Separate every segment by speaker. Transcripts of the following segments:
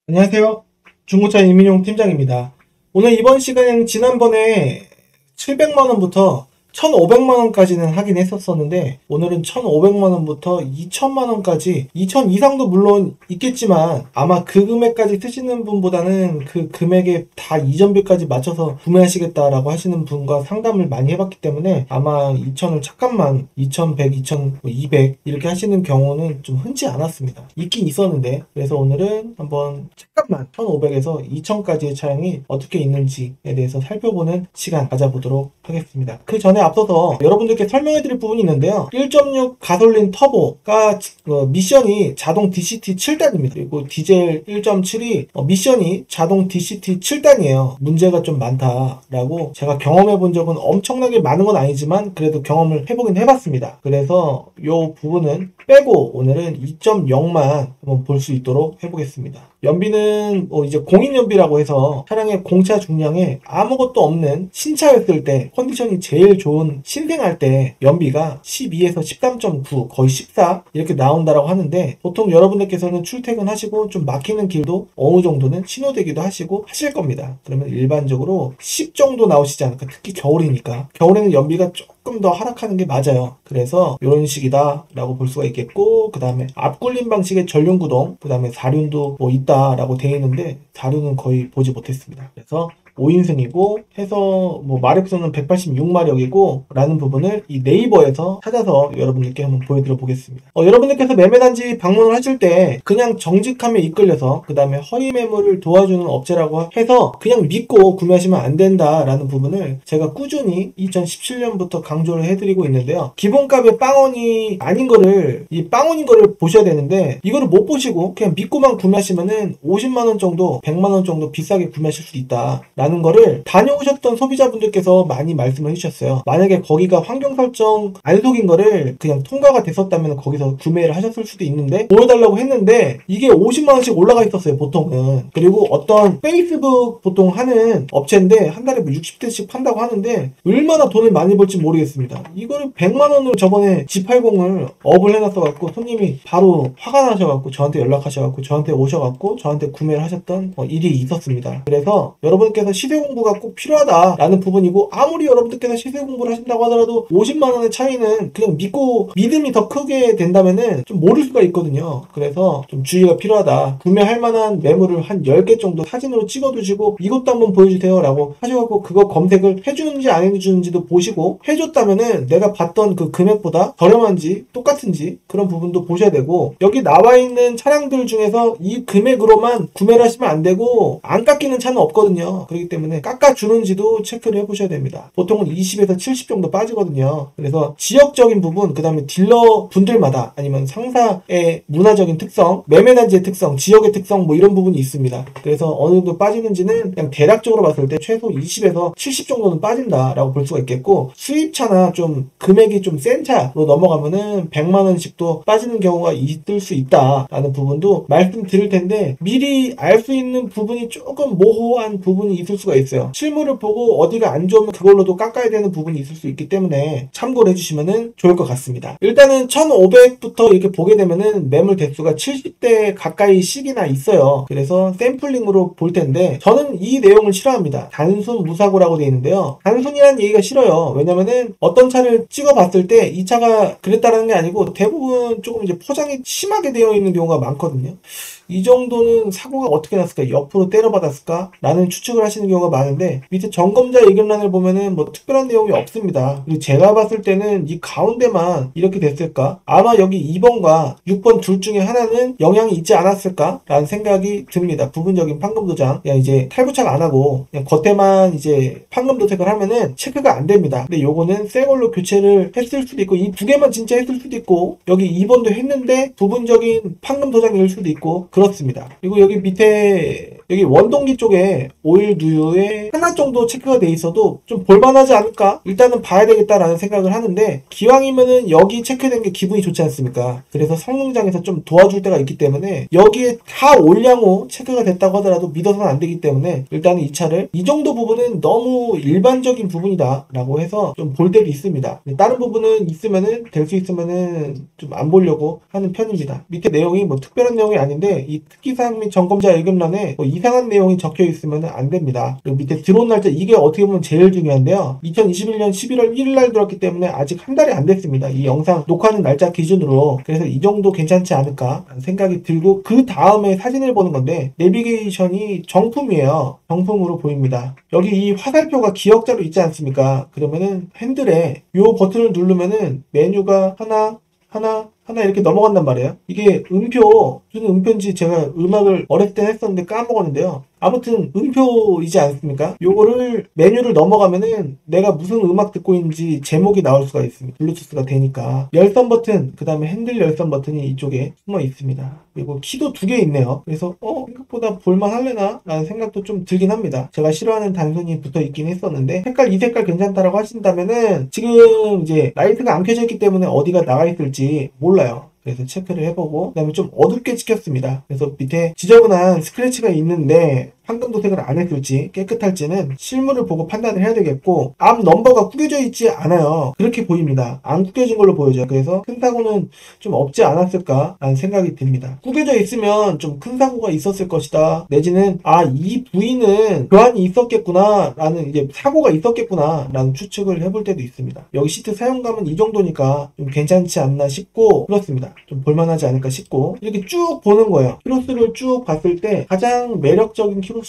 Speaker 1: 안녕하세요. 중고차 이민용 팀장입니다. 오늘 이번 시간에는 지난번에 700만원부터 1,500만원까지는 하긴 했었는데 오늘은 1,500만원부터 2,000만원까지 2,000 이상도 물론 있겠지만 아마 그 금액까지 쓰시는 분보다는 그 금액에 다 이전비까지 맞춰서 구매하시겠다라고 하시는 분과 상담을 많이 해봤기 때문에 아마 2,000을 잠깐만 2,100, 2,200 이렇게 하시는 경우는 좀 흔치 않았습니다. 있긴 있었는데 그래서 오늘은 한번 잠깐만 1,500에서 2,000까지의 차량이 어떻게 있는지에 대해서 살펴보는 시간 가져보도록 하겠습니다. 그 전에 앞서서 여러분들께 설명해드릴 부분이 있는데요. 1.6 가솔린 터보가 미션이 자동 DCT 7단입니다. 그리고 디젤 1.7이 미션이 자동 DCT 7단이에요. 문제가 좀 많다라고 제가 경험해 본 적은 엄청나게 많은 건 아니지만 그래도 경험을 해보긴 해봤습니다. 그래서 이 부분은 빼고 오늘은 2.0만 한번 볼 수 있도록 해보겠습니다. 연비는 이제 공인연비라고 해서 차량의 공차 중량에 아무것도 없는 신차였을 때 컨디션이 제일 좋은 신생할 때 연비가 12에서 13.9 거의 14 이렇게 나온다라고 하는데 보통 여러분들께서는 출퇴근하시고 좀 막히는 길도 어느 정도는 신호대기도 하시고 하실 겁니다. 그러면 일반적으로 10 정도 나오시지 않을까. 특히 겨울이니까 겨울에는 연비가 조금 더 하락하는 게 맞아요. 그래서 이런 식이다 라고 볼 수가 있겠고, 그 다음에 앞굴림 방식의 전륜구동, 그 다음에 4륜도 뭐 있다라고 되어 있는데 4륜은 거의 보지 못했습니다. 그래서 5인승이고 해서 뭐 마력수는 186마력이고 라는 부분을 이 네이버에서 찾아서 여러분들께 한번 보여드려 보겠습니다. 여러분들께서 매매단지 방문을 하실 때 그냥 정직함에 이끌려서 그 다음에 허위 매물을 도와주는 업체라고 해서 그냥 믿고 구매하시면 안 된다라는 부분을 제가 꾸준히 2017년부터 강조를 해드리고 있는데요. 기본값의 빵원이 아닌 거를 이 빵원인 거를 보셔야 되는데 이거를 못 보시고 그냥 믿고만 구매하시면은 50만원 정도 100만원 정도 비싸게 구매하실 수 있다 라는 거를 다녀오셨던 소비자분들께서 많이 말씀을 해주셨어요. 만약에 거기가 환경 설정 안 속인 거를 그냥 통과가 됐었다면 거기서 구매를 하셨을 수도 있는데 보여달라고 했는데 이게 50만원씩 올라가 있었어요 보통은. 그리고 어떤 페이스북 보통 하는 업체인데 한 달에 뭐 60대씩 판다고 하는데 얼마나 돈을 많이 벌지 모르겠습니다. 이거를 100만원으로 저번에 G80을 업을 해놨어갖고 손님이 바로 화가 나셔갖고 저한테 연락하셔갖고 저한테 오셔갖고 저한테 구매를 하셨던 일이 있었습니다. 그래서 여러분께서 시세 공부가 꼭 필요하다라는 부분이고, 아무리 여러분들께서 시세 공부를 하신다고 하더라도 50만원의 차이는 그냥 믿음이 더 크게 된다면은 좀 모를 수가 있거든요. 그래서 좀 주의가 필요하다. 구매할 만한 매물을 한 10개 정도 사진으로 찍어두시고 이것도 한번 보여주세요 라고 하셔갖고 그거 검색을 해주는지 안 해주는지도 보시고, 해줬다면은 내가 봤던 그 금액보다 저렴한지 똑같은지 그런 부분도 보셔야 되고, 여기 나와 있는 차량들 중에서 이 금액으로만 구매를 하시면 안 되고 안 깎이는 차는 없거든요. 그렇기 때문에 깎아주는지도 체크를 해보셔야 됩니다. 보통은 20에서 70 정도 빠지거든요. 그래서 지역적인 부분, 그 다음에 딜러 분들마다 아니면 상사의 문화적인 특성, 매매단지의 특성, 지역의 특성 뭐 이런 부분이 있습니다. 그래서 어느 정도 빠지는지는 그냥 대략적으로 봤을 때 최소 20에서 70 정도는 빠진다라고 볼 수가 있겠고, 수입차나 좀 금액이 좀 센 차로 넘어가면은 100만원씩도 빠지는 경우가 있을 수 있다라는 부분도 말씀드릴 텐데, 미리 알 수 있는 부분이 조금 모호한 부분이 있을 수가 있어요. 실물을 보고 어디가 안 좋으면 그걸로도 깎아야 되는 부분이 있을 수 있기 때문에 참고를 해주시면 좋을 것 같습니다. 일단은 1500부터 이렇게 보게 되면은 매물 대수가 70대 가까이씩이나 있어요. 그래서 샘플링으로 볼 텐데 저는 이 내용을 싫어합니다. 단순 무사고라고 되어 있는데요. 단순이라는 얘기가 싫어요. 왜냐면은 어떤 차를 찍어봤을 때 이 차가 그랬다라는 게 아니고 대부분 조금 이제 포장이 심하게 되어 있는 경우가 많거든요. 이 정도는 사고가 어떻게 났을까? 옆으로 때려받았을까? 라는 추측을 하시는 경우가 많은데, 밑에 점검자 의견란을 보면은 뭐 특별한 내용이 없습니다. 그리고 제가 봤을 때는 이 가운데만 이렇게 됐을까? 아마 여기 2번과 6번 둘 중에 하나는 영향이 있지 않았을까? 라는 생각이 듭니다. 부분적인 판금 도장. 그냥 이제 탈부착 안 하고 그냥 겉에만 이제 판금 도색을 하면은 체크가 안 됩니다. 근데 요거는 새 걸로 교체를 했을 수도 있고, 이 두 개만 진짜 했을 수도 있고, 여기 2번도 했는데 부분적인 판금 도장일 수도 있고, 그렇습니다. 그리고 여기 밑에 여기 원동기 쪽에 오일 누유에 하나 정도 체크가 돼 있어도 좀 볼만하지 않을까? 일단은 봐야 되겠다라는 생각을 하는데, 기왕이면은 여기 체크된 게 기분이 좋지 않습니까? 그래서 성능장에서 좀 도와줄 때가 있기 때문에 여기에 다 올량호 체크가 됐다고 하더라도 믿어서는 안 되기 때문에 일단은 이 차를 이 정도 부분은 너무 일반적인 부분이다 라고 해서 좀 볼 때도 있습니다. 다른 부분은 있으면은 될 수 있으면은 좀 안 보려고 하는 편입니다. 밑에 내용이 뭐 특별한 내용이 아닌데 이 특기사항 및 점검자 일급란에 뭐 이상한 내용이 적혀 있으면 안 됩니다. 그리고 밑에 들어온 날짜, 이게 어떻게 보면 제일 중요한데요. 2021년 11월 1일 날 들었기 때문에 아직 한 달이 안 됐습니다. 이 영상 녹화하는 날짜 기준으로. 그래서 이 정도 괜찮지 않을까 생각이 들고, 그 다음에 사진을 보는 건데 내비게이션이 정품이에요. 정품으로 보입니다. 여기 이 화살표가 기역자로 있지 않습니까? 그러면은 핸들에 이 버튼을 누르면은 메뉴가 하나 이렇게 넘어간단 말이에요. 이게 음표, 무슨 음표인지 제가 음악을 어렸을 때 했었는데 까먹었는데요. 아무튼 음표이지 않습니까? 요거를 메뉴를 넘어가면은 내가 무슨 음악 듣고 있는지 제목이 나올 수가 있습니다. 블루투스가 되니까. 열선 버튼, 그 다음에 핸들 열선 버튼이 이쪽에 숨어 있습니다. 그리고 키도 2개 있네요. 그래서 생각보다 볼만할래나? 라는 생각도 좀 들긴 합니다. 제가 싫어하는 단선이 붙어 있긴 했었는데, 이 색깔 괜찮다라고 하신다면은 지금 이제 라이트가 안 켜져 있기 때문에 어디가 나가 있을지 몰라요. 그래서 체크를 해보고, 그 다음에 좀 어둡게 찍혔습니다. 그래서 밑에 지저분한 스크래치가 있는데 황금 도색을 안 했을지 깨끗할지는 실물을 보고 판단을 해야 되겠고, 앞 넘버가 구겨져 있지 않아요. 그렇게 보입니다. 안 구겨진 걸로 보여져요. 그래서 큰 사고는 좀 없지 않았을까 라는 생각이 듭니다. 구겨져 있으면 좀 큰 사고가 있었을 것이다, 내지는 이 부위는 교환이 있었겠구나 라는, 이제 사고가 있었겠구나 라는 추측을 해볼 때도 있습니다. 여기 시트 사용감은 이 정도니까 좀 괜찮지 않나 싶고, 그렇습니다. 좀 볼만하지 않을까 싶고, 이렇게 쭉 보는 거예요. 키로수를 쭉 봤을 때 가장 매력적인 키로수가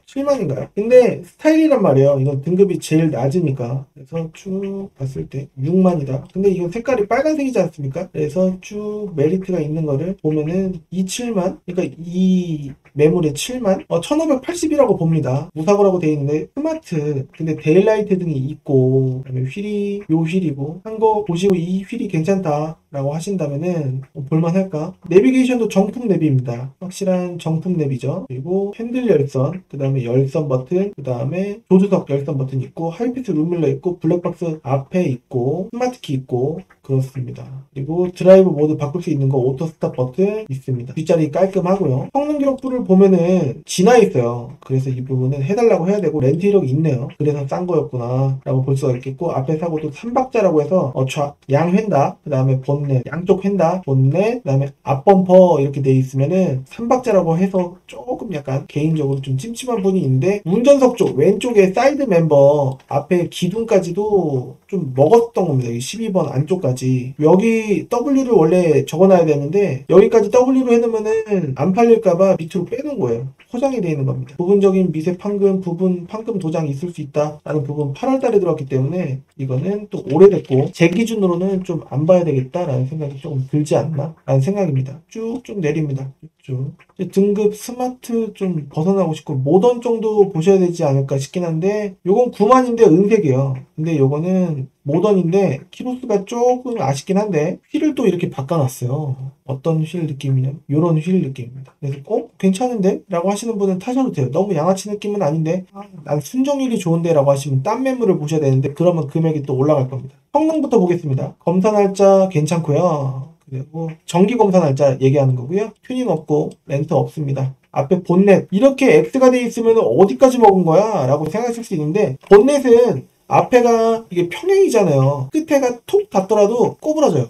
Speaker 1: 7만인가요? 근데 스타일이란 말이에요. 이건 등급이 제일 낮으니까. 그래서 쭉 봤을 때 6만이다. 근데 이건 색깔이 빨간색이지 않습니까? 그래서 쭉 메리트가 있는 거를 보면은 이 7만, 그러니까 이 매물의 7만 1580이라고 봅니다. 무사고라고 되어 있는데 스마트, 근데 데일라이트 등이 있고, 그다음에 휠이 요 휠이고, 한 거 보시고 이 휠이 괜찮다 라고 하신다면은 볼만할까? 내비게이션도 정품 내비입니다. 확실한 정품 내비죠. 그리고 핸들 열선, 그 다음에 열선 버튼, 그 다음에 조수석 열선 버튼 있고, 하이패스 룸밀러 있고, 블랙박스 앞에 있고, 스마트키 있고, 그렇습니다. 그리고 드라이브 모드 바꿀 수 있는 거 오토 스탑 버튼 있습니다. 뒷자리 깔끔하고요. 성능 기록부를 보면은 지나 있어요. 그래서 이 부분은 해달라고 해야 되고, 렌트 이력이 있네요. 그래서 싼 거였구나 라고 볼 수가 있겠고, 앞에 사고도 3박자라고 해서 양 휀다, 그 다음에 본넷, 양쪽 휀다, 본넷, 그 다음에 앞범퍼 이렇게 돼 있으면은 3박자라고 해서 조금 약간 개인적으로 좀 찜찜한 부분이 있는데, 운전석 쪽 왼쪽에 사이드 멤버 앞에 기둥까지도 좀 먹었던 겁니다. 12번 안쪽까지. 여기 W를 원래 적어놔야 되는데 여기까지 W로 해놓으면은 안 팔릴까봐 밑으로 빼놓은 거예요. 포장이 되어 있는 겁니다. 부분적인 미세 판금, 부분 판금 도장이 있을 수 있다라는 부분 8월달에 들어왔기 때문에 이거는 또 오래됐고, 제 기준으로는 좀 안 봐야 되겠다라는 생각이 조금 들지 않나 라는 생각입니다. 쭉쭉 내립니다. 쭉. 등급 스마트 좀 벗어나고 싶고 모던 정도 보셔야 되지 않을까 싶긴 한데, 요건 9만인데 은색이에요. 근데 요거는 모던인데 키로수가 조금 아쉽긴 한데, 휠을 또 이렇게 바꿔놨어요. 어떤 휠 느낌이냐면 요런 휠 느낌입니다. 그래서 괜찮은데? 라고 하시는 분은 타셔도 돼요. 너무 양아치 느낌은 아닌데 난 순정휠이 좋은데 라고 하시면 딴 매물을 보셔야 되는데, 그러면 금액이 또 올라갈 겁니다. 성능부터 보겠습니다. 검사 날짜 괜찮고요. 그리고 정기 검사 날짜 얘기하는 거고요. 튜닝 없고 렌트 없습니다. 앞에 본넷 이렇게 X가 돼 있으면 어디까지 먹은 거야? 라고 생각하실 수 있는데, 본넷은 앞에가 이게 평행이잖아요. 끝에가 톡 닿더라도 꼬부라져요.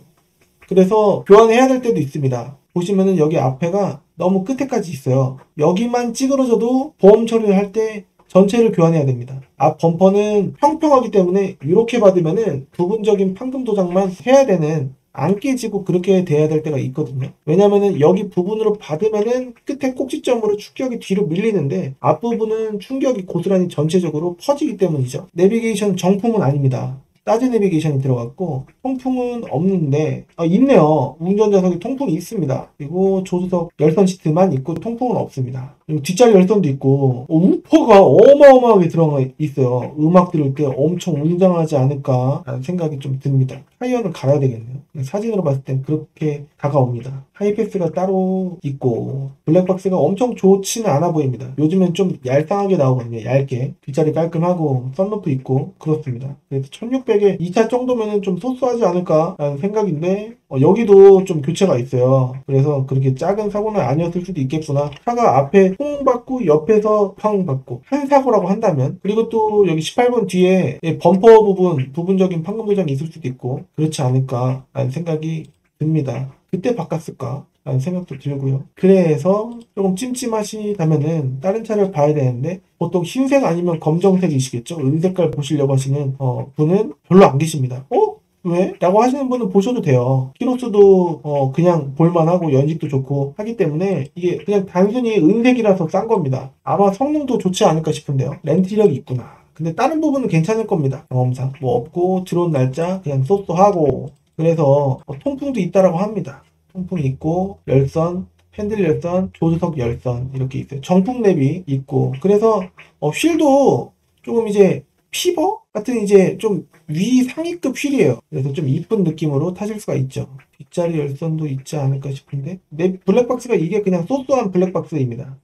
Speaker 1: 그래서 교환해야 될 때도 있습니다. 보시면은 여기 앞에가 너무 끝에까지 있어요. 여기만 찌그러져도 보험 처리를 할 때 전체를 교환해야 됩니다. 앞 범퍼는 평평하기 때문에 이렇게 받으면은 부분적인 판금 도장만 해야 되는, 안 깨지고 그렇게 돼야 될 때가 있거든요. 왜냐면은 여기 부분으로 받으면은 끝에 꼭지점으로 충격이 뒤로 밀리는데, 앞부분은 충격이 고스란히 전체적으로 퍼지기 때문이죠. 내비게이션 정품은 아닙니다. 따즈 내비게이션이 들어갔고, 통풍은 없는데, 있네요. 운전좌석에 통풍이 있습니다. 그리고 조수석 열선 시트만 있고 통풍은 없습니다. 그리고 뒷자리 열선도 있고, 우퍼가 어마어마하게 들어가 있어요. 음악 들을 때 엄청 웅장하지 않을까 라는 생각이 좀 듭니다. 타이어는 갈아야 되겠네요. 사진으로 봤을 땐 그렇게 다가옵니다. 하이패스가 따로 있고 블랙박스가 엄청 좋지는 않아 보입니다. 요즘엔 좀 얄쌍하게 나오거든요. 얇게. 뒷자리 깔끔하고 썬루프 있고 그렇습니다. 그래서 1600에 2차 정도면은 좀 소소하지 않을까라는 생각인데 여기도 좀 교체가 있어요. 그래서 그렇게 작은 사고는 아니었을 수도 있겠구나. 차가 앞에 퐁 받고 옆에서 팡 받고 한 사고라고 한다면, 그리고 또 여기 18번 뒤에 범퍼 부분적인 판금 도장이 있을 수도 있고 그렇지 않을까라는 생각이 듭니다. 그때 바꿨을까? 라는 생각도 들고요. 그래서 조금 찜찜하시다면은 다른 차를 봐야 되는데, 보통 흰색 아니면 검정색이시겠죠? 은색깔 보시려고 하시는 분은 별로 안 계십니다. 왜? 라고 하시는 분은 보셔도 돼요. 키로수도 그냥 볼만하고 연식도 좋고 하기 때문에 이게 그냥 단순히 은색이라서 싼 겁니다. 아마 성능도 좋지 않을까 싶은데요. 렌트력이 있구나. 근데 다른 부분은 괜찮을 겁니다. 경험상 뭐 없고 들어온 날짜 그냥 쏘쏘하고, 그래서 통풍도 있다라고 합니다. 통풍이 있고 열선, 핸들 열선, 조수석 열선 이렇게 있어요. 정품 랩이 있고, 그래서 휠도 조금 이제 피버 같은 이제 좀 위 상위급 휠이에요. 그래서 좀 이쁜 느낌으로 타실 수가 있죠. 뒷자리 열선도 있지 않을까 싶은데, 내 블랙박스가 이게 그냥 소소한 블랙박스입니다.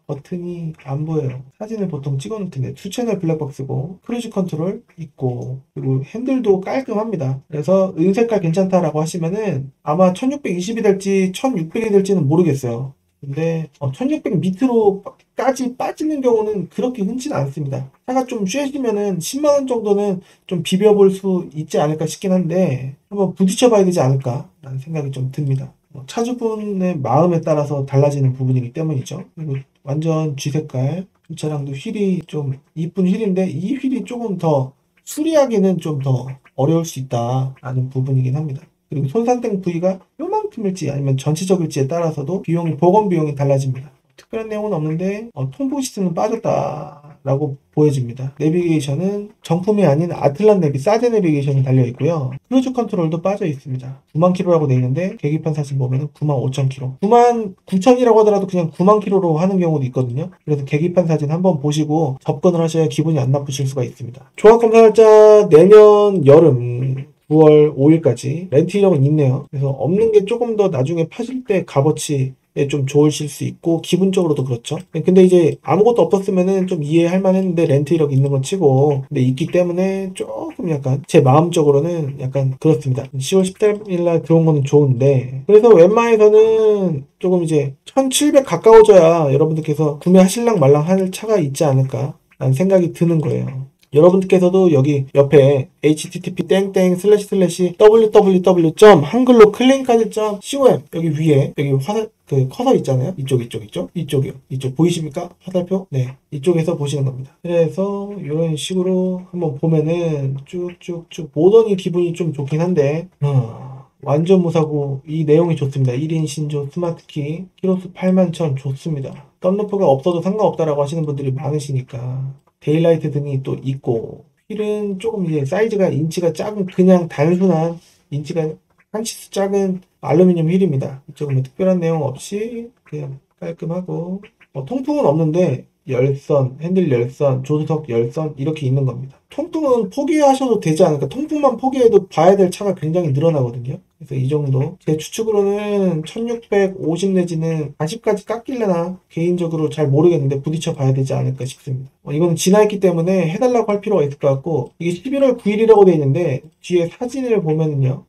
Speaker 1: 버튼이 안 보여요. 사진을 보통 찍어 놓을 텐데 투채널 블랙박스고 크루즈 컨트롤 있고, 그리고 핸들도 깔끔합니다. 그래서 은색깔 괜찮다라고 하시면은 아마 1620이 될지 1600이 될지는 모르겠어요. 근데 1600 밑으로까지 빠지는 경우는 그렇게 흔치는 않습니다. 차가 좀 쉐시면은 10만원 정도는 좀 비벼볼 수 있지 않을까 싶긴 한데, 한번 부딪혀 봐야 되지 않을까 라는 생각이 좀 듭니다. 차주분의 마음에 따라서 달라지는 부분이기 때문이죠. 그리고 완전 G색깔, 이 차량도 휠이 좀 이쁜 휠인데 이 휠이 조금 더 수리하기는 좀 더 어려울 수 있다라는 부분이긴 합니다. 그리고 손상된 부위가 요만큼일지 아니면 전체적일지에 따라서도 보건 비용이 달라집니다. 특별한 내용은 없는데 통풍 시스템은 빠졌다라고 보여집니다. 내비게이션은 정품이 아닌 아틀란 사제 내비게이션이 달려있고요. 크루즈 컨트롤도 빠져 있습니다. 9만 킬로라고 되어 있는데 계기판 사진 보면 9만 5천 킬로, 9만 9천이라고 하더라도 그냥 9만 킬로로 하는 경우도 있거든요. 그래서 계기판 사진 한번 보시고 접근을 하셔야 기분이 안 나쁘실 수가 있습니다. 종합검사 날짜 내년 여름 9월 5일까지 렌트 이력은 있네요. 그래서 없는 게 조금 더 나중에 파실 때 값어치에 좀 좋으실 수 있고 기분적으로도 그렇죠. 근데 이제 아무것도 없었으면은 좀 이해할 만했는데 렌트 이력 있는 건 치고, 근데 있기 때문에 조금 약간 제 마음적으로는 약간 그렇습니다. 10월 13일 날 들어온 거는 좋은데, 그래서 웬만해서는 조금 이제 1700 가까워져야 여러분들께서 구매하실랑 말랑 할 차가 있지 않을까 라는 생각이 드는 거예요. 여러분들께서도 여기 옆에 http://www. 한글로 클린카드.com 여기 위에 여기 그 커서 있잖아요. 이쪽이요. 이쪽 보이십니까? 화살표? 네. 이쪽에서 보시는 겁니다. 그래서 이런 식으로 한번 보면은 쭉쭉쭉 보더니 기분이 좀 좋긴 한데, 완전 무사고 이 내용이 좋습니다. 1인 신조 스마트키 키로수 81,000 좋습니다. 썬루프가 없어도 상관없다라고 하시는 분들이 많으시니까 데일라이트 등이 또 있고, 휠은 조금 이제 사이즈가 인치가 작은 그냥 단순한 인치가 한 치수 작은 알루미늄 휠입니다. 이쪽은 뭐 특별한 내용 없이 그냥 깔끔하고, 통풍은 없는데 열선, 핸들 열선, 조수석 열선 이렇게 있는 겁니다. 통풍은 포기하셔도 되지 않을까. 통풍만 포기해도 봐야 될 차가 굉장히 늘어나거든요. 그래서 이 정도. 제 추측으로는 1650 내지는 40까지 깎일려나 개인적으로 잘 모르겠는데 부딪혀 봐야 되지 않을까 싶습니다. 이거는 지나있기 때문에 해달라고 할 필요가 있을 것 같고, 이게 11월 9일이라고 되어 있는데 뒤에 사진을 보면은요,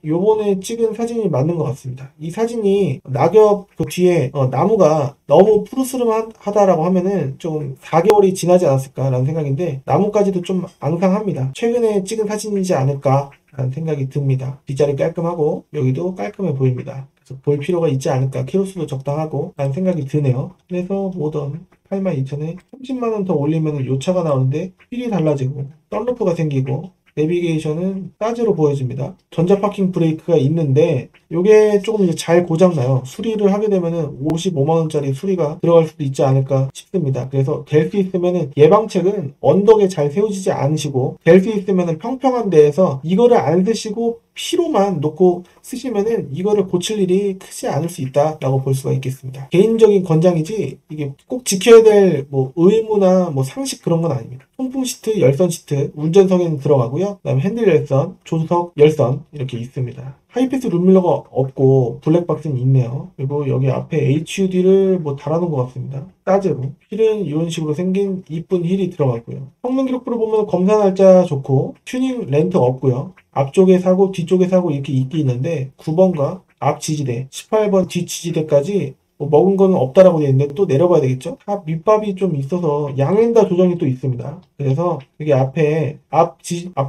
Speaker 1: 요번에 찍은 사진이 맞는 것 같습니다. 이 사진이 낙엽 그 뒤에 나무가 너무 푸르스름하다라고 하면은 좀 4개월이 지나지 않았을까라는 생각인데, 나무까지도 좀 앙상합니다. 최근에 찍은 사진이지 않을까 라는 생각이 듭니다. 뒷자리 깔끔하고 여기도 깔끔해 보입니다. 그래서 볼 필요가 있지 않을까, 키로수도 적당하고 라는 생각이 드네요. 그래서 모던 82,000에 30만원 더 올리면 요 차가 나오는데 휠이 달라지고 썬루프가 생기고 내비게이션은 따지로 보여집니다. 전자 파킹 브레이크가 있는데 요게 조금 이제 잘 고장나요. 수리를 하게 되면은 55만원짜리 수리가 들어갈 수도 있지 않을까 싶습니다. 그래서 될 수 있으면은 예방책은 언덕에 잘 세우지지 않으시고, 될 수 있으면은 평평한 데에서 이거를 안 쓰시고 P로만 놓고 쓰시면은 이거를 고칠 일이 크지 않을 수 있다라고 볼 수가 있겠습니다. 개인적인 권장이지 이게 꼭 지켜야 될 뭐 의무나 뭐 상식 그런 건 아닙니다. 통풍 시트, 열선 시트, 운전석에는 들어가고요. 그다음에 핸들 열선, 조수석 열선 이렇게 있습니다. 하이패스 룸밀러가 없고 블랙박스는 있네요. 그리고 여기 앞에 HUD를 뭐 달아놓은 것 같습니다. 따제로. 휠은 이런 식으로 생긴 이쁜 휠이 들어가고요. 성능 기록부를 보면 검사 날짜 좋고 튜닝 렌트 없고요. 앞쪽에 사고 뒤쪽에 사고 이렇게 있긴 있는데 9번과 앞 지지대, 18번 뒷 지지대까지 뭐 먹은 거는 없다라고 되어 있는데 또 내려봐야 되겠죠? 다 밑밥이 좀 있어서 양엔다 조정이 또 있습니다. 그래서 여기 앞에 앞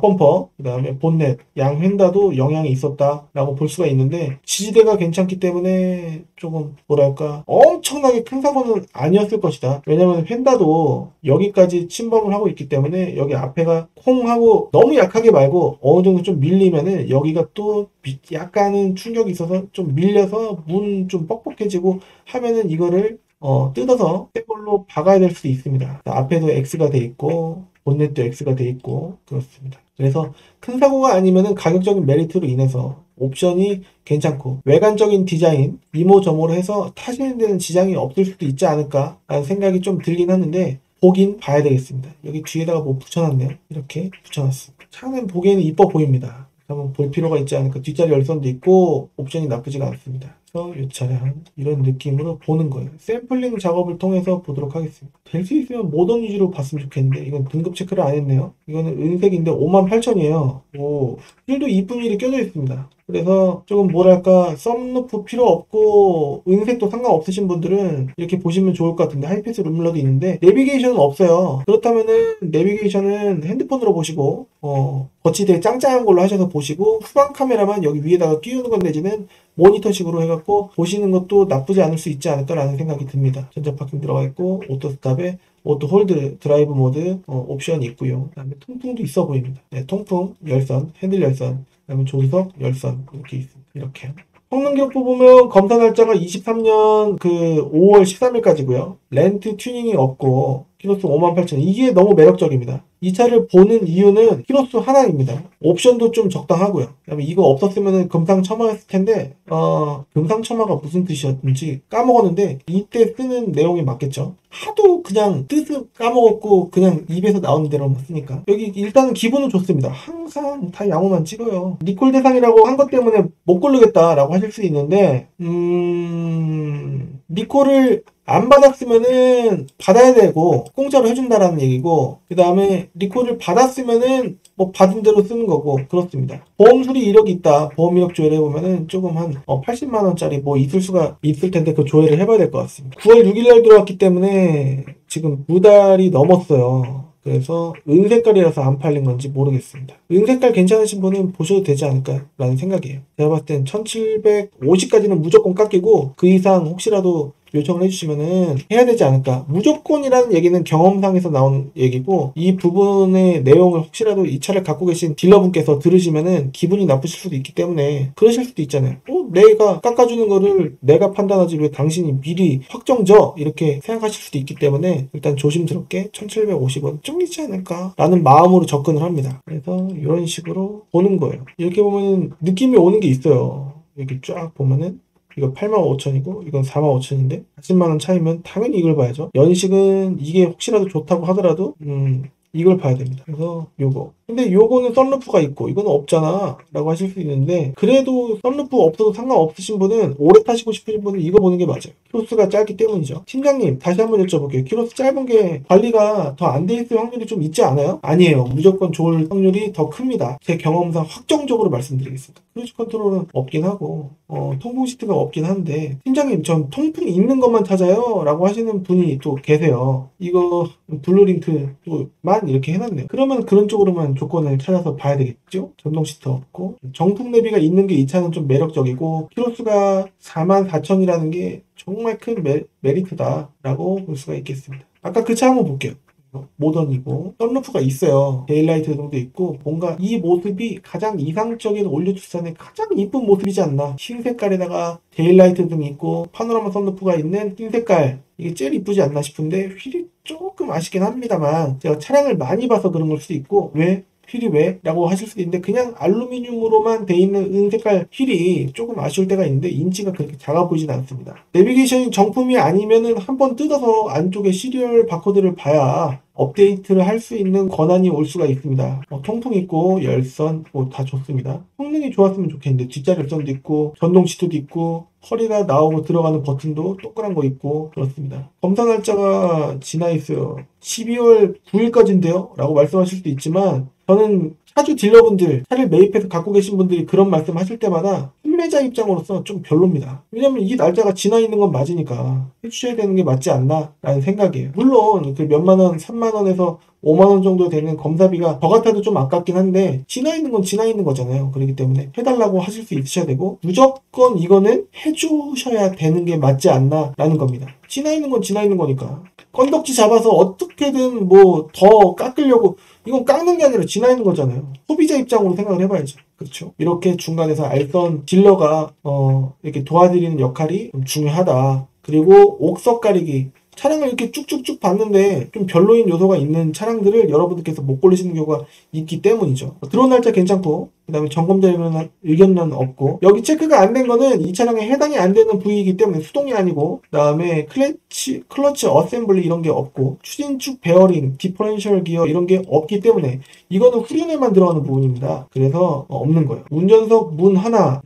Speaker 1: 범퍼, 그 다음에 본넷, 양 휀다도 영향이 있었다라고 볼 수가 있는데 지지대가 괜찮기 때문에 조금 뭐랄까 엄청나게 큰 사고는 아니었을 것이다. 왜냐면 휀다도 여기까지 침범을 하고 있기 때문에 여기 앞에가 콩 하고 너무 약하게 말고 어느 정도 좀 밀리면은 여기가 또 약간은 충격이 있어서 좀 밀려서 문 좀 뻑뻑해지고 하면은 이거를 뜯어서 새 걸로 박아야 될 수도 있습니다. 앞에도 X가 돼 있고 본넷도 X가 돼 있고 그렇습니다. 그래서 큰 사고가 아니면은 가격적인 메리트로 인해서 옵션이 괜찮고 외관적인 디자인 이모저모로 해서 타시는 데는 지장이 없을 수도 있지 않을까 라는 생각이 좀 들긴 하는데 보긴 봐야 되겠습니다. 여기 뒤에다가 뭐 붙여놨네요. 이렇게 붙여놨습니다. 차는 보기에는 이뻐 보입니다. 한번 볼 필요가 있지 않을까. 뒷자리 열선도 있고 옵션이 나쁘지가 않습니다. 그래서 이 차량 이런 느낌으로 보는 거예요. 샘플링 작업을 통해서 보도록 하겠습니다. 될 수 있으면 모던 위주로 봤으면 좋겠는데 이건 등급 체크를 안 했네요. 이거는 은색인데 58,000이에요. 오, 휠도 이쁜 휠이 껴져 있습니다. 그래서 조금 뭐랄까 썬루프 필요 없고 은색도 상관없으신 분들은 이렇게 보시면 좋을 것 같은데 하이패스 룸밀러도 있는데 내비게이션은 없어요. 그렇다면은 내비게이션은 핸드폰으로 보시고 거치 되게 짱짱한 걸로 하셔서 보시고 후방 카메라만 여기 위에다가 끼우는 건 내지는 모니터식으로 해갖고 보시는 것도 나쁘지 않을 수 있지 않을까라는 생각이 듭니다. 전자 파킹 들어가 있고 오토 스탑에 오토 홀드 드라이브 모드 옵션이 있고요. 그다음에 통풍도 있어 보입니다. 네, 통풍 열선, 핸들 열선, 그다음에 조수석 열선 이렇게 있습니다. 이렇게. 성능 기록부 보면 검사 날짜가 23년 그 5월 13일까지고요. 렌트 튜닝이 없고 키로수 58,000 이게 너무 매력적입니다. 이 차를 보는 이유는 키로수 하나입니다. 옵션도 좀 적당하고요. 그다음에 이거 없었으면 금상첨화였을 텐데 금상첨화가 무슨 뜻이었는지 까먹었는데 이때 쓰는 내용이 맞겠죠. 하도 그냥 뜻을 까먹었고 그냥 입에서 나오는 대로만 쓰니까 여기 일단은 기분은 좋습니다. 항상 다 양호만 찍어요. 리콜 대상이라고 한 것 때문에 못 고르겠다라고 하실 수 있는데 리콜을 안 받았으면은 받아야 되고 공짜로 해준다라는 얘기고 그 다음에 리콜을 받았으면은 뭐 받은 대로 쓰는 거고 그렇습니다. 보험 수리 이력이 있다. 보험 이력 조회를 해보면은 조금 한 80만 원짜리 뭐 있을 수가 있을 텐데 그 조회를 해봐야 될 것 같습니다. 9월 6일 날 들어왔기 때문에 지금 2달이 넘었어요. 그래서 은색깔이라서 안 팔린 건지 모르겠습니다. 은색깔 괜찮으신 분은 보셔도 되지 않을까라는 생각이에요. 제가 봤을 땐 1750까지는 무조건 깎이고 그 이상 혹시라도 요청을 해주시면은 해야 되지 않을까. 무조건이라는 얘기는 경험상에서 나온 얘기고 이 부분의 내용을 혹시라도 이 차를 갖고 계신 딜러분께서 들으시면은 기분이 나쁘실 수도 있기 때문에 그러실 수도 있잖아요. 내가 깎아주는 거를 내가 판단하지 왜 당신이 미리 확정져 이렇게 생각하실 수도 있기 때문에 일단 조심스럽게 1750원 좀 있지 않을까 라는 마음으로 접근을 합니다. 그래서 이런 식으로 보는 거예요. 이렇게 보면은 느낌이 오는 게 있어요. 이렇게 쫙 보면은 이거 85,000이고 이건 45,000인데 40만원 차이면 당연히 이걸 봐야죠. 연식은 이게 혹시라도 좋다고 하더라도 이걸 봐야 됩니다. 그래서 요거. 근데 요거는 썬루프가 있고 이거는 없잖아 라고 하실 수 있는데 그래도 썬루프 없어도 상관없으신 분은 오래 타시고 싶으신 분은 이거 보는 게 맞아요. 키로수가 짧기 때문이죠. 팀장님 다시 한번 여쭤볼게요. 키로수 짧은 게 관리가 더 안 돼 있을 확률이 좀 있지 않아요? 아니에요. 무조건 좋을 확률이 더 큽니다. 제 경험상 확정적으로 말씀드리겠습니다. 크루즈 컨트롤은 없긴 하고 통풍 시트가 없긴 한데 팀장님 전 통풍 있는 것만 찾아요 라고 하시는 분이 또 계세요. 이거 블루링크만 이렇게 해놨네요. 그러면 그런 쪽으로만 조건을 찾아서 봐야 되겠죠? 전동 시트 없고 정품 내비가 있는 게 이 차는 좀 매력적이고 키로수가 44,000이라는 게 정말 큰 메리트다 라고 볼 수가 있겠습니다. 아까 그 차 한번 볼게요. 모던이고 썬루프가 있어요. 데일라이트 정도 있고 뭔가 이 모습이 가장 이상적인 올류투싼의 가장 이쁜 모습이지 않나. 흰 색깔에다가 데일라이트 등이 있고 파노라마 썬루프가 있는 흰 색깔 이게 제일 이쁘지 않나 싶은데 휠이 조금 아쉽긴 합니다만 제가 차량을 많이 봐서 그런 걸 수도 있고 왜 휠이 왜? 라고 하실 수도 있는데 그냥 알루미늄으로만 돼 있는 은색깔 휠이 조금 아쉬울 때가 있는데 인치가 그렇게 작아 보이진 않습니다. 내비게이션이 정품이 아니면은 한번 뜯어서 안쪽에 시리얼 바코드를 봐야 업데이트를 할 수 있는 권한이 올 수가 있습니다. 통풍 있고 열선 뭐 다 좋습니다. 성능이 좋았으면 좋겠는데 뒷자리 열선도 있고 전동 시트도 있고 허리가 나오고 들어가는 버튼도 동그란 거 있고 그렇습니다. 검사 날짜가 지나 있어요. 12월 9일까지인데요? 라고 말씀하실 수도 있지만 저는 차주 딜러분들, 차를 매입해서 갖고 계신 분들이 그런 말씀 하실 때마다 판매자 입장으로서 좀 별로입니다. 왜냐면 이 날짜가 지나 있는 건 맞으니까 해주셔야 되는 게 맞지 않나 라는 생각이에요. 물론 그 몇만원, 3만원에서 5만원 정도 되는 검사비가 저 같아도 좀 아깝긴 한데 지나 있는 건 지나 있는 거잖아요. 그렇기 때문에 해달라고 하실 수 있으셔야 되고 무조건 이거는 해주셔야 되는 게 맞지 않나 라는 겁니다. 지나 있는 건 지나 있는 거니까 건덕지 잡아서 어떻게든 뭐 더 깎으려고 이건 깎는 게 아니라 지나 있는 거잖아요. 소비자 입장으로 생각을 해봐야죠. 그렇죠. 이렇게 중간에서 알선 딜러가 이렇게 도와드리는 역할이 좀 중요하다. 그리고 옥석 가리기 차량을 이렇게 쭉쭉쭉 봤는데 좀 별로인 요소가 있는 차량들을 여러분들께서 못 고르시는 경우가 있기 때문이죠. 들어온 날짜 괜찮고 그 다음에 점검자 의견은 없고 여기 체크가 안 된 거는 이 차량에 해당이 안 되는 부위이기 때문에 수동이 아니고 그 다음에 클러치 어셈블리 이런 게 없고 추진축 베어링, 디퍼런셜 기어 이런 게 없기 때문에 이거는 후륜에만 들어가는 부분입니다. 그래서 없는 거예요. 운전석 문 하나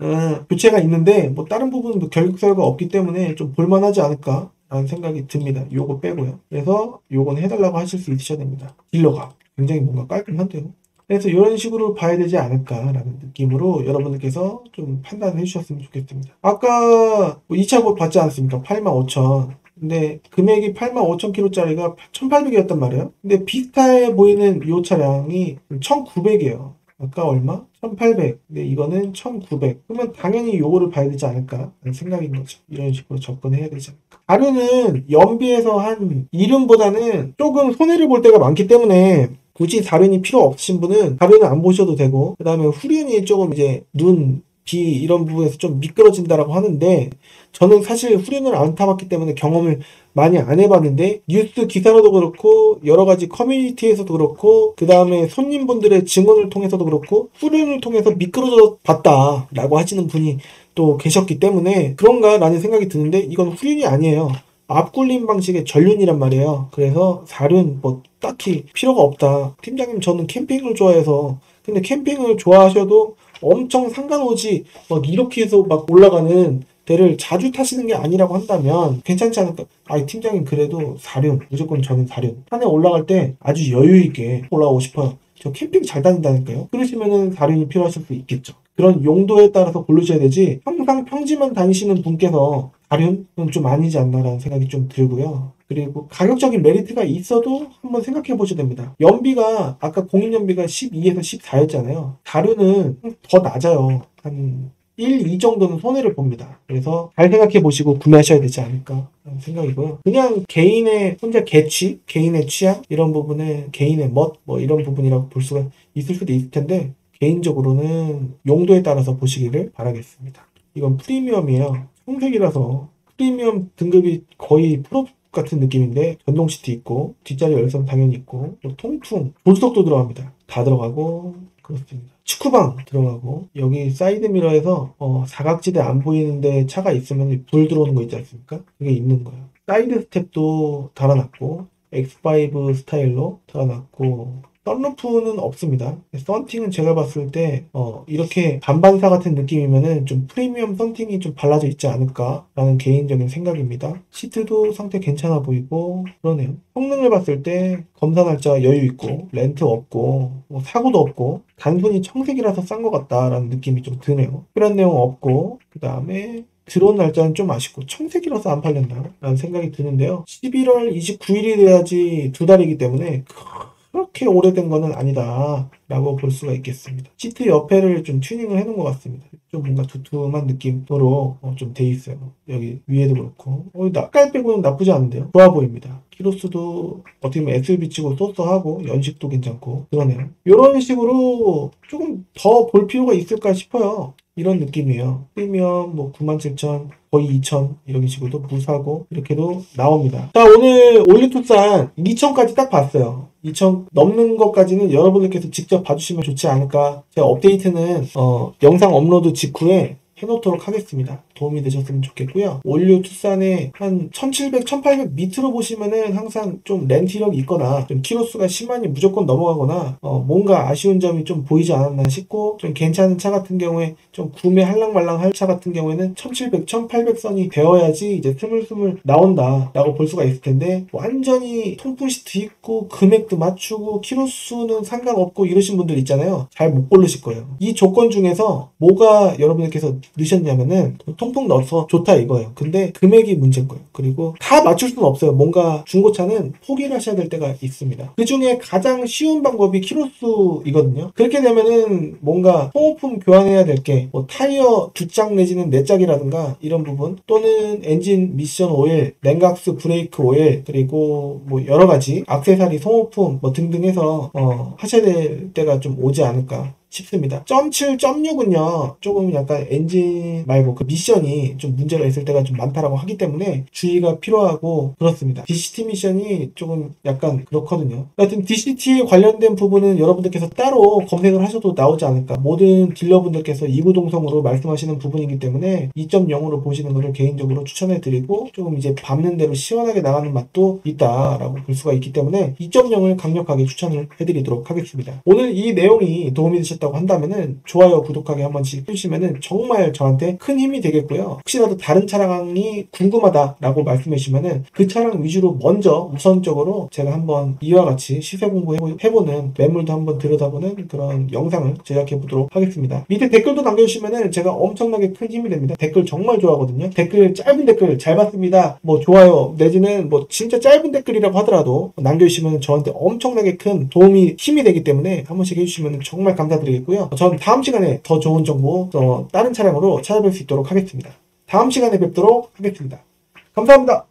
Speaker 1: 교체가 있는데 뭐 다른 부분은 결격사유가 없기 때문에 좀 볼만하지 않을까 라는 생각이 듭니다. 요거 빼고요. 그래서 요건 해달라고 하실 수 있으셔야 됩니다. 딜러가 굉장히 뭔가 깔끔한데요. 그래서 이런 식으로 봐야 되지 않을까라는 느낌으로 여러분들께서 좀 판단해 주셨으면 좋겠습니다. 아까 뭐 2차 보 봤지 않습니까? 85,000. 근데 금액이 85,000km짜리가 1,800이었단 말이에요. 근데 비슷해 보이는 이 차량이 1,900이에요. 아까 얼마? 1,800. 근데 이거는 1,900. 그러면 당연히 요거를 봐야 되지 않을까 하는 생각인 거죠. 이런 식으로 접근해야 되지 않을까. 가류는 연비에서 한 이름보다는 조금 손해를 볼 때가 많기 때문에 굳이 다륜이 필요 없으신 분은 다륜은 안 보셔도 되고 그 다음에 후륜이 조금 이제 눈, 비 이런 부분에서 좀 미끄러진다라고 하는데 저는 사실 후륜을 안 타봤기 때문에 경험을 많이 안 해봤는데 뉴스 기사로도 그렇고 여러 가지 커뮤니티에서도 그렇고 그 다음에 손님분들의 증언을 통해서도 그렇고 후륜을 통해서 미끄러져 봤다 라고 하시는 분이 또 계셨기 때문에 그런가 라는 생각이 드는데 이건 후륜이 아니에요. 앞굴림 방식의 전륜이란 말이에요. 그래서 4륜 뭐 딱히 필요가 없다. 팀장님 저는 캠핑을 좋아해서 근데 캠핑을 좋아하셔도 엄청 상관오지 막 이렇게 해서 막 올라가는 데를 자주 타시는 게 아니라고 한다면 괜찮지 않을까? 팀장님 그래도 4륜 무조건 저는 4륜 산에 올라갈 때 아주 여유있게 올라오고 싶어요. 저 캠핑 잘 다닌다니까요. 그러시면은 4륜이 필요하실 수 있겠죠. 그런 용도에 따라서 고르셔야 되지 항상 평지만 다니시는 분께서 4륜은 좀 아니지 않나라는 생각이 좀 들고요. 그리고 가격적인 메리트가 있어도 한번 생각해 보셔야 됩니다. 연비가 아까 공인연비가 12에서 14였잖아요. 4륜은 더 낮아요. 한 1, 2 정도는 손해를 봅니다. 그래서 잘 생각해 보시고 구매하셔야 되지 않을까 하는 생각이고요. 그냥 개인의 혼자 개취, 개인의 취향 이런 부분은 개인의 멋 뭐 이런 부분이라고 볼 수가 있을 수도 있을 텐데 개인적으로는 용도에 따라서 보시기를 바라겠습니다. 이건 프리미엄이에요. 청색이라서 프리미엄 등급이 거의 프로 같은 느낌인데 전동 시트 있고 뒷자리 열선 당연히 있고 또 통풍, 조수석도 들어갑니다. 다 들어가고 그렇습니다. 축구방 들어가고 여기 사이드 미러에서 사각지대 안 보이는데 차가 있으면 불 들어오는 거 있지 않습니까? 그게 있는 거예요. 사이드 스텝도 달아놨고 X5 스타일로 달아놨고 썬루프는 없습니다. 썬팅은 제가 봤을 때 이렇게 반반사 같은 느낌이면은 좀 프리미엄 썬팅이 좀 발라져 있지 않을까라는 개인적인 생각입니다. 시트도 상태 괜찮아 보이고 그러네요. 성능을 봤을 때 검사 날짜 여유 있고 렌트 없고 뭐 사고도 없고 단순히 청색이라서 싼 것 같다라는 느낌이 좀 드네요. 그런 내용 없고 그 다음에 들어온 날짜는 좀 아쉽고 청색이라서 안 팔렸나 라는 생각이 드는데요. 11월 29일이 돼야지 2달이기 때문에 그렇게 오래된 거는 아니다 라고 볼 수가 있겠습니다. 시트 옆에를 좀 튜닝을 해놓은 것 같습니다. 좀 뭔가 두툼한 느낌으로 좀 돼 있어요. 여기 위에도 그렇고 깔 빼고는 나쁘지 않은데요. 좋아 보입니다. 키로수도 어떻게 보면 SUV 치고 쏘쏘하고 연식도 괜찮고 그러네요. 이런 식으로 조금 더 볼 필요가 있을까 싶어요. 이런 느낌이에요. 프리미엄 뭐 97,000 거의 2,000 이런 식으로 무사고 이렇게도 나옵니다. 자 오늘 올리투싼 2,000까지 딱 봤어요. 2천 넘는 것까지는 여러분들께서 직접 봐주시면 좋지 않을까. 제가 업데이트는 영상 업로드 직후에 해놓도록 하겠습니다. 도움이 되셨으면 좋겠고요. 올류 투싼에 한 1700, 1800 밑으로 보시면은 항상 좀 렌트력이 있거나 좀 키로수가 10만이 무조건 넘어가거나 뭔가 아쉬운 점이 좀 보이지 않았나 싶고, 좀 괜찮은 차 같은 경우에 좀 구매 할랑말랑 할 차 같은 경우에는 1700, 1800선이 되어야지 이제 스물스물 나온다 라고 볼 수가 있을 텐데, 완전히 통풍 시트 있고 금액도 맞추고 키로수는 상관없고 이러신 분들 있잖아요. 잘 못 고르실 거예요. 이 조건 중에서 뭐가 여러분들께서 넣으셨냐면은 통풍 넣어서 좋다 이거예요. 근데 금액이 문제인 거예요. 그리고 다 맞출 수는 없어요. 뭔가 중고차는 포기를 하셔야 될 때가 있습니다. 그 중에 가장 쉬운 방법이 키로수이거든요. 그렇게 되면은 뭔가 소모품 교환해야 될 게 뭐 타이어 2짝 내지는 4짝이라든가 이런 부분, 또는 엔진 미션 오일, 냉각수 브레이크 오일, 그리고 뭐 여러 가지 액세서리 소모품 뭐 등등 해서 하셔야 될 때가 좀 오지 않을까 싶습니다. 0.7, 0.6은요 조금 약간 엔진 말고 그 미션이 좀 문제가 있을 때가 좀 많다라고 하기 때문에 주의가 필요하고 그렇습니다. DCT 미션이 조금 약간 그렇거든요. 하여튼 DCT에 관련된 부분은 여러분들께서 따로 검색을 하셔도 나오지 않을까. 모든 딜러분들께서 이구동성으로 말씀하시는 부분이기 때문에 2.0으로 보시는 것을 개인적으로 추천해드리고, 조금 이제 밟는 대로 시원하게 나가는 맛도 있다라고 볼 수가 있기 때문에 2.0을 강력하게 추천을 해드리도록 하겠습니다. 오늘 이 내용이 도움이 되셨다고 한다면은 좋아요, 구독하기 한 번씩 해주시면은 정말 저한테 큰 힘이 되겠고요. 혹시라도 다른 차량이 궁금하다라고 말씀해 주시면은 그 차량 위주로 먼저 우선적으로 제가 한번 이와 같이 시세 공부해보는, 매물도 한번 들여다보는 그런 영상을 제작해 보도록 하겠습니다. 밑에 댓글도 남겨주시면은 제가 엄청나게 큰 힘이 됩니다. 댓글 정말 좋아하거든요. 댓글, 짧은 댓글 잘 봤습니다, 뭐 좋아요, 내지는 뭐 진짜 짧은 댓글이라고 하더라도 남겨주시면 저한테 엄청나게 큰 도움이, 힘이 되기 때문에 한 번씩 해주시면 정말 감사드리겠고요. 전 다음 시간에 더 좋은 정보 다른 차량으로 찾아뵐 수 있도록 하겠습니다. 다음 시간에 뵙도록 하겠습니다. 감사합니다.